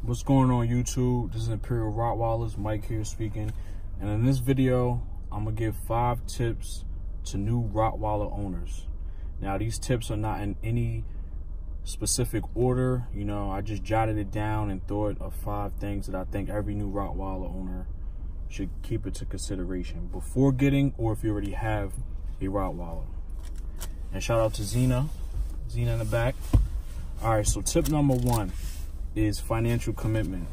What's going on YouTube? This is Imperial Rottweilers, Mike here speaking. And in this video, I'm gonna give 5 tips to new Rottweiler owners. Now these tips are not in any specific order. You know, I just jotted it down and thought of 5 things that I think every new Rottweiler owner should keep into consideration before getting, or if you already have a Rottweiler. And shout out to Zena in the back. All right, so tip number 1 is financial commitment.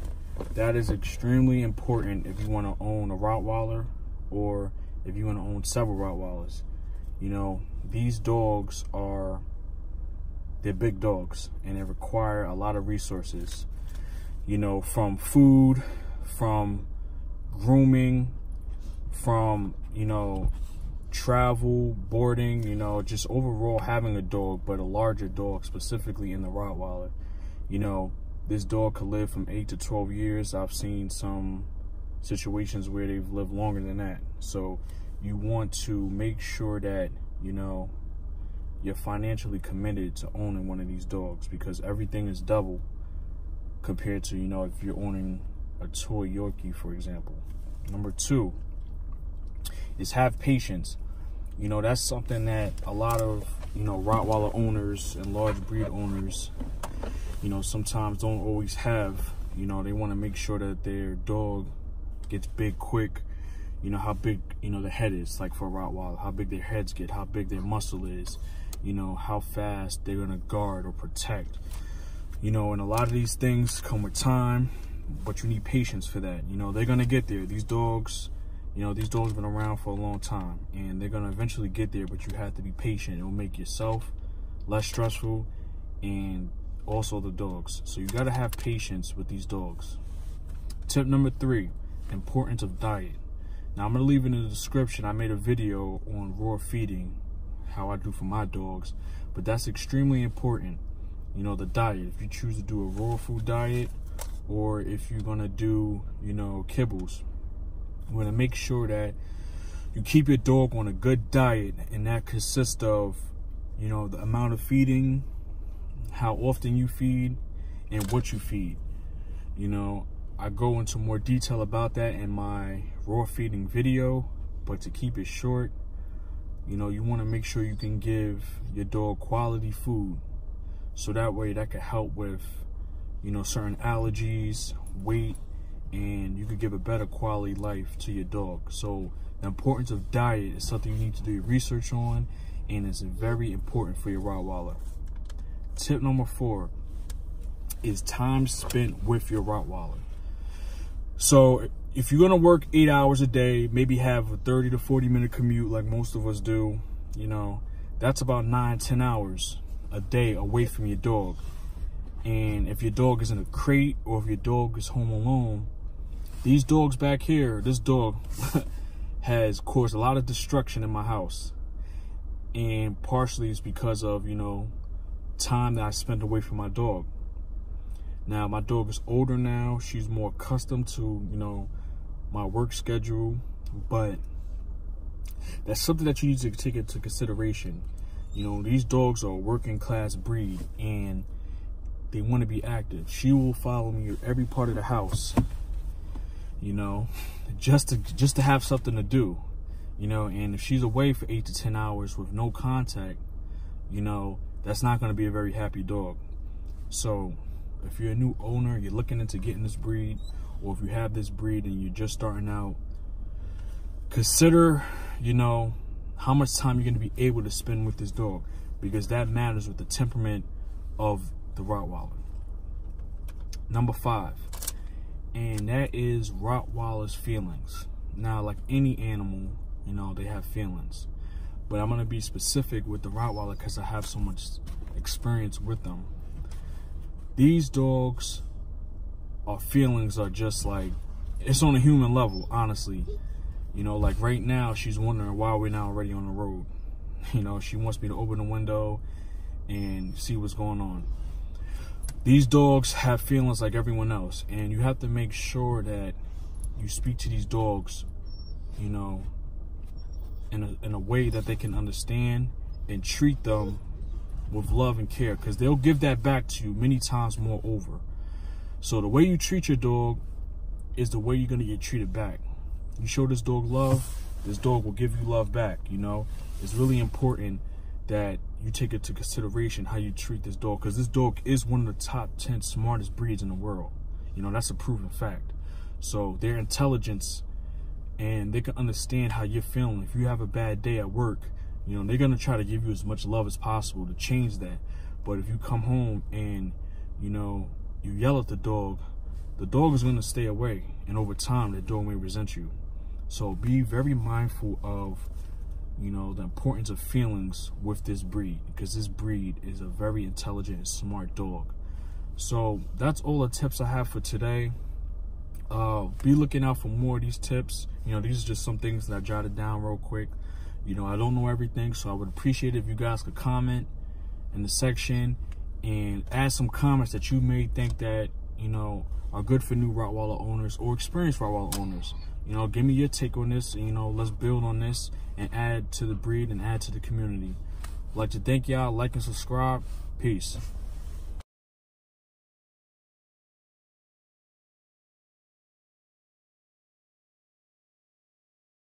That is extremely important if you want to own a Rottweiler or if you want to own several Rottweilers. You know, these dogs they're big dogs and they require a lot of resources, you know, from food, from grooming, from, you know, travel, boarding, you know, just overall having a dog, but a larger dog, specifically in the Rottweiler. You know, this dog could live from 8 to 12 years. I've seen some situations where they've lived longer than that. So you want to make sure that, you know, you're financially committed to owning one of these dogs, because everything is double compared to, you know, if you're owning a toy Yorkie, for example. Number 2 is have patience. You know, that's something that a lot of, you know, Rottweiler owners and large breed owners, you know, sometimes don't always have. You know, they want to make sure that their dog gets big quick. You know, how big, you know, the head is, like for a Rottweiler, how big their heads get, how big their muscle is, you know, how fast they're going to guard or protect. You know, and a lot of these things come with time, but you need patience for that. You know, they're going to get there. These dogs, you know, these dogs have been around for a long time, and they're going to eventually get there, but you have to be patient. It will make yourself less stressful and also the dogs. So you got to have patience with these dogs. Tip number 3, importance of diet. Now, I'm going to leave it in the description. I made a video on raw feeding, how I do for my dogs, but that's extremely important. You know, the diet, if you choose to do a raw food diet, or if you're going to do, you know, kibbles, you want to make sure that you keep your dog on a good diet, and that consists of, you know, the amount of feeding, how often you feed, and what you feed. You know, I go into more detail about that in my raw feeding video, but to keep it short, you know, you want to make sure you can give your dog quality food, so that way that could help with, you know, certain allergies, weight, and you could give a better quality life to your dog. So the importance of diet is something you need to do your research on, and it's very important for your Rottweiler. Tip number 4 is time spent with your Rottweiler. So if you're gonna work 8 hours a day, maybe have a 30 to 40 minute commute like most of us do, you know, that's about 9-10 hours a day away from your dog. And if your dog is in a crate, or if your dog is home alone, these dogs back here, this dog has caused a lot of destruction in my house. And partially it's because of, you know, time that I spent away from my dog. Now, my dog is older now. She's more accustomed to, you know, my work schedule. But that's something that you need to take into consideration. You know, these dogs are a working class breed, and they want to be active. She will follow me every part of the house, you know, just to have something to do, you know. And if she's away for 8 to 10 hours with no contact, you know, that's not going to be a very happy dog. So if you're a new owner, you're looking into getting this breed, or if you have this breed and you're just starting out, consider, you know, how much time you're going to be able to spend with this dog, because that matters with the temperament of the Rottweiler. Number 5, and that is Rottweiler's feelings. Now, like any animal, you know, they have feelings, but I'm going to be specific with the Rottweiler because I have so much experience with them. These dogs, our feelings are just like, it's on a human level, honestly. You know, like right now, she's wondering why we're not already on the road. You know, she wants me to open the window and see what's going on. These dogs have feelings like everyone else, and you have to make sure that you speak to these dogs, you know, in a way that they can understand, and treat them with love and care, because they'll give that back to you many times more over. So the way you treat your dog is the way you're going to get treated back. You show this dog love, this dog will give you love back, you know. It's really important that you take into consideration how you treat this dog, because this dog is one of the top 10 smartest breeds in the world. You know, that's a proven fact. So their intelligence, and they can understand how you're feeling. If you have a bad day at work, you know, they're going to try to give you as much love as possible to change that. But if you come home and, you know, you yell at the dog is going to stay away. And over time, the dog may resent you. So be very mindful of, you know, the importance of feelings with this breed, because this breed is a very intelligent and smart dog. So that's all the tips I have for today. Be looking out for more of these tips. You know, these are just some things that I jotted down real quick. You know, I don't know everything, so I would appreciate it if you guys could comment in the section and add some comments that you may think that, you know, are good for new Rottweiler owners or experienced Rottweiler owners. You know, give me your take on this, and, you know, let's build on this and add to the breed and add to the community. I'd like to thank y'all. Like and subscribe. Peace.